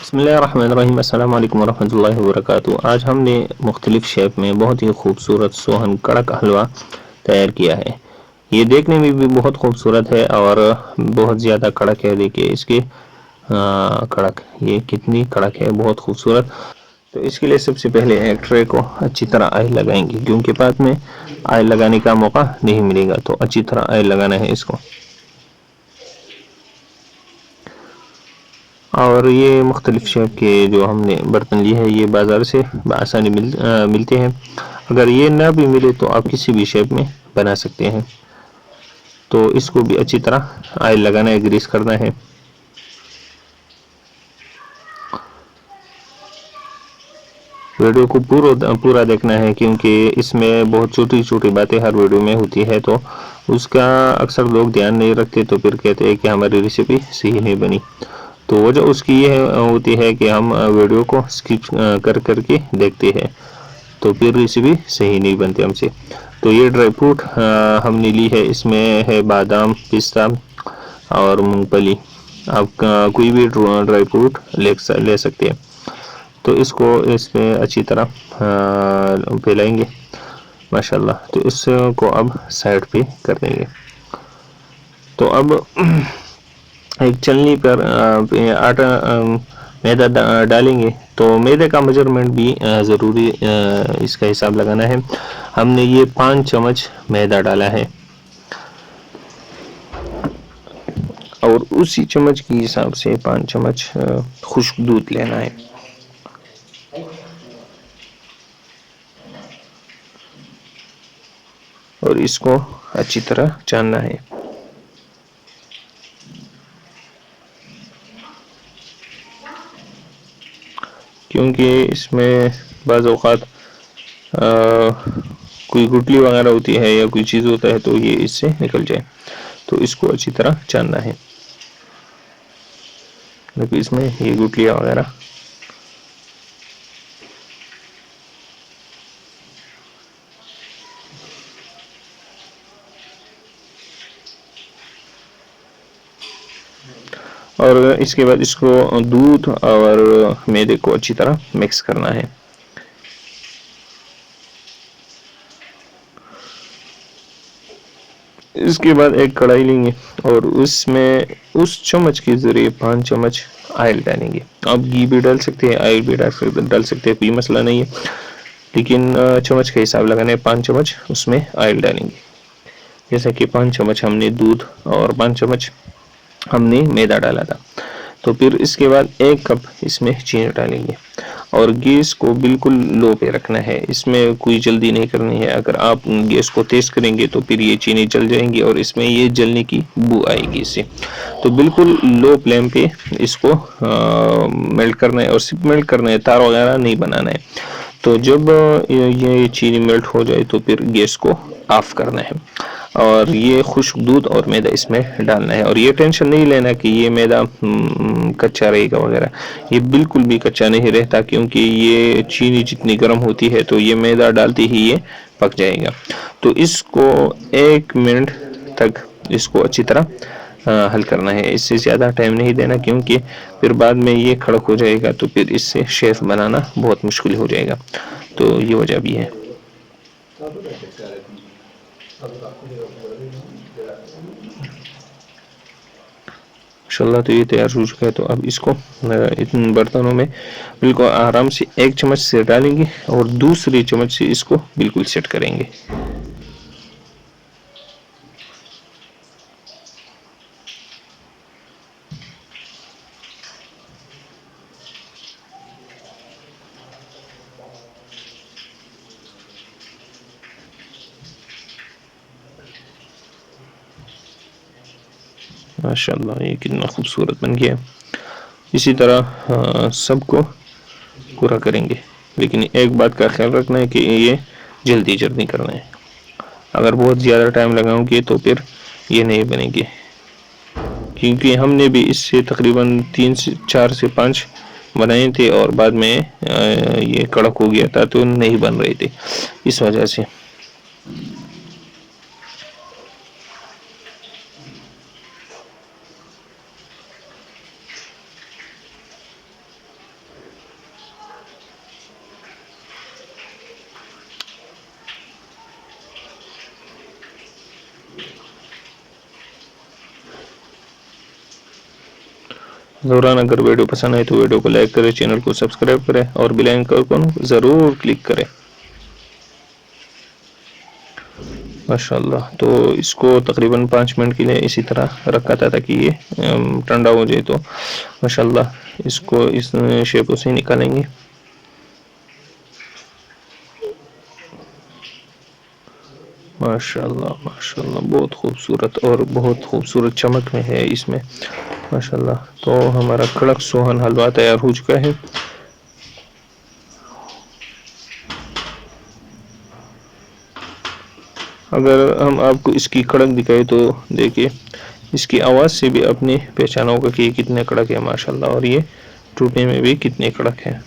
بسم اللہ الرحمن الرحیم، السلام علیکم ورحمۃ اللہ وبرکاتہ۔ آج ہم نے مختلف شیپ میں بہت ہی خوبصورت سوہن کڑک حلوہ تیار کیا ہے۔ یہ دیکھنے میں بھی بہت خوبصورت ہے اور بہت زیادہ کڑک ہے۔ دیکھیے اس کی کڑک، یہ کتنی کڑک ہے، بہت خوبصورت۔ تو اس کے لیے سب سے پہلے ایک ٹرے کو اچھی طرح آئل لگائیں گے، کیونکہ بعد میں آئل لگانے کا موقع نہیں ملے گا، تو اچھی طرح آئل لگانا ہے اس کو۔ اور یہ مختلف شیپ کے جو ہم نے برتن لیے ہیں، یہ بازار سے بآسانی ملتے ہیں۔ اگر یہ نہ بھی ملے تو آپ کسی بھی شیپ میں بنا سکتے ہیں۔ تو اس کو بھی اچھی طرح آئل لگانا ہے، گریس کرنا ہے۔ ویڈیو کو پورا دیکھنا ہے، کیونکہ اس میں بہت چھوٹی چھوٹی باتیں ہر ویڈیو میں ہوتی ہے، تو اس کا اکثر لوگ دھیان نہیں رکھتے، تو پھر کہتے ہیں کہ ہماری ریسیپی صحیح نہیں بنی۔ تو وجہ اس کی یہ ہوتی ہے کہ ہم ویڈیو کو اسکپ کر کے دیکھتے ہیں، تو پھر ریسیپی صحیح نہیں بنتی ہم سے۔ تو یہ ڈرائی فروٹ ہم نے لی ہے، اس میں ہے بادام، پستہ اور مونگ پھلی۔ آپ کوئی بھی ڈرائی فروٹ لے سکتے ہیں۔ تو اس کو اس میں اچھی طرح پھیلائیں گے، ماشاءاللہ۔ تو اس کو اب سائڈ پہ کر دیں گے۔ تو اب ایک چلنی پر آٹا میدا ڈالیں گے، تو میدے کا میجرمنٹ بھی ضروری اس کا حساب لگانا ہے۔ ہم نے یہ 5 چمچ میدا ڈالا ہے، اور اسی چمچ کے حساب سے 5 چمچ خشک دودھ لینا ہے۔ اور اس کو اچھی طرح چاننا ہے۔ کیونکہ اس میں بعض اوقات کوئی گٹلی وغیرہ ہوتی ہے یا کوئی چیز ہوتا ہے، تو یہ اس سے نکل جائے، تو اس کو اچھی طرح چاننا ہے۔ لیکن اس میں یہ گٹلیاں وغیرہ اور اس کے بعد اس کو دودھ اور میدے کو اچھی طرح مکس کرنا ہے۔ اس کے بعد ایک کڑھائی لیں گے اور اس میں اس چمچ کے ذریعے 5 چمچ آئل ڈالیں گے۔ آپ گھی بھی ڈال سکتے ہیں، آئل بھی ڈال سکتے ہیں، کوئی مسئلہ نہیں ہے، لیکن چمچ کا حساب لگانا ہے۔ 5 چمچ اس میں آئل ڈالیں گے، جیسا کہ 5 چمچ ہم نے دودھ اور 5 چمچ ہم نے میدا ڈالا تھا۔ تو پھر اس کے بعد 1 کپ اس میں چینی ڈالیں گے، اور گیس کو بالکل لو پہ رکھنا ہے۔ اس میں کوئی جلدی نہیں کرنی ہے۔ اگر آپ گیس کو تیز کریں گے تو پھر یہ چینی جل جائیں گی اور اس میں یہ جلنے کی بو آئے گی اس سے۔ تو بالکل لو فلیم پہ اس کو میلٹ کرنا ہے، اور صرف میلٹ کرنا ہے، تار وغیرہ نہیں بنانا ہے۔ تو جب یہ چینی میلٹ ہو جائے تو پھر گیس کو آف کرنا ہے، اور یہ خشک دودھ اور میدا اس میں ڈالنا ہے۔ اور یہ ٹینشن نہیں لینا کہ یہ میدا کچا رہے گا وغیرہ، یہ بالکل بھی کچا نہیں رہتا، کیونکہ یہ چینی جتنی گرم ہوتی ہے تو یہ میدا ڈالتے ہی یہ پک جائے گا۔ تو اس کو 1 منٹ تک اس کو اچھی طرح حل کرنا ہے، اس سے زیادہ ٹائم نہیں دینا، کیونکہ پھر بعد میں یہ کڑک ہو جائے گا، تو پھر اس سے شیف بنانا بہت مشکل ہو جائے گا۔ تو یہ وجہ بھی ہے۔ ماشاءاللہ، تو یہ تیار ہو چکا ہے۔ تو اب اس کو ان برتنوں میں بالکل آرام سے 1 چمچ سے ڈالیں گے، اور دوسری چمچ سے اس کو بالکل سیٹ کریں گے۔ ماشاءاللہ، یہ کتنا خوبصورت بن گیا۔ اسی طرح سب کو پورا کریں گے، لیکن ایک بات کا خیال رکھنا ہے کہ یہ جلدی کرنا ہے۔ اگر بہت زیادہ ٹائم لگاؤں گے تو پھر یہ نہیں بنے گی، کیونکہ ہم نے بھی اس سے تقریباً 4 سے 5 بنائے تھے، اور بعد میں یہ کڑک ہو گیا تھا، تو نہیں بن رہے تھے اس وجہ سے۔ دوران اگر ویڈیو پسند آئے تو ویڈیو کو لائک کریں، چینل کو سبسکرائب کریں اور بیل آئیکن کو ضرور کلک کریں۔ ماشاءاللہ، تو اس کو تقریباً 5 منٹ کے لیے اسی طرح رکھا تھا تاکہ یہ ٹھنڈا ہو جائے۔ تو ماشاءاللہ اس کو اس شیپ سے نکالیں گے۔ ماشاءاللہ ماشاءاللہ، بہت خوبصورت اور بہت خوبصورت چمک میں ہے اس میں ماشاءاللہ۔ تو ہمارا کڑک سوہن حلوہ تیار ہو چکا ہے۔ اگر ہم آپ کو اس کی کڑک دکھائے تو دیکھیے، اس کی آواز سے بھی اپنے پہچانوں کا کہ یہ کتنے کڑک ہے ماشاءاللہ، اور یہ ٹوٹنے میں بھی کتنے کڑک ہے۔